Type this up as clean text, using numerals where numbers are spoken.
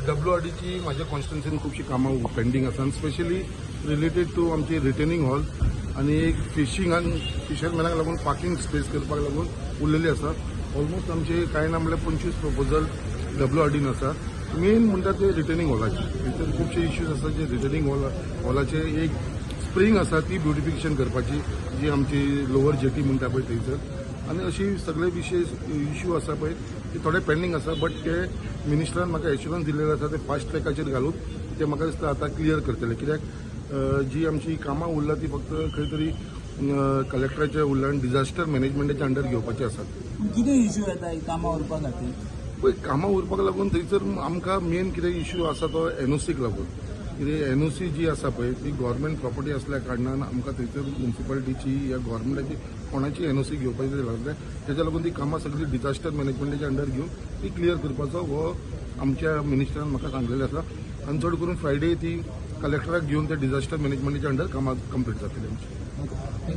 WRDची माझ्या कॉन्स्टिट्युन्सीन खूपशी कामां पेंडींग आसा, स्पेशली रिलेटेड टू आमची रिटेनिंग हॉल आणि एक फिशींग आणि फिशरमॅनाक लागून पार्किंग स्पेस करपाक लागून उरलेली आसा. ऑलमोस्ट आमचे कांय ना म्हणल्यार 25 प्रपोजल WRDन आसा. मेन म्हणटा ते रिटेनिंग हॉलाचे भितर खुबशे इश्यूज आसा जे रिटेनिंग हॉलाचे एक स्प्रिंग आसा ती ब्युटिफिकेशन करपाची, जी आमची लोअर जेटी म्हणटा पळय थंयसर, आनी अशी सगळे विशय इश्यू आसा पळय ते थोडे पेंडींग आसा. बट ते मिनिस्टरान म्हाका एश्युरन्स दिलेले आसा ते फास्ट ट्रॅकाचेर घालून ते म्हाका दिसता आतां क्लियर करतले. कित्याक जी आमची कामां उरला ती फक्त खंय तरी कलेक्टराचे उरल्या आनी डिझास्टर मॅनेजमेंटाच्या अंडर घेवपाची आसात. कितें इश्यू येता ही कामां उरपा खातीर? पळय कामां उरपाक लागून थंयसर आमकां मेन कितें इश्यू आसा तो NOCक लागून. कितें NOC जी आसा पळय ती गव्हर्मेंट प्रॉपर्टी असल्या कारणान आमकां थंयसर म्युन्सिपालिटीची या गव्हर्मेंटाची कोणाची NOC घेवपाची लागले. तेच्या लागून ती कामां सगळी डिझास्टर मॅनेजमेंटाच्या अंडर घेवन ती क्लियर करपाचो हो आमच्या मिनिस्टरान म्हाका सांगलेले आसा. आनी चड करून फ्रायडे ती कलेक्टराक घेवन ते डिझास्टर मॅनेजमेंटाच्या अंडर कामां कंप्लीट जातली आमची.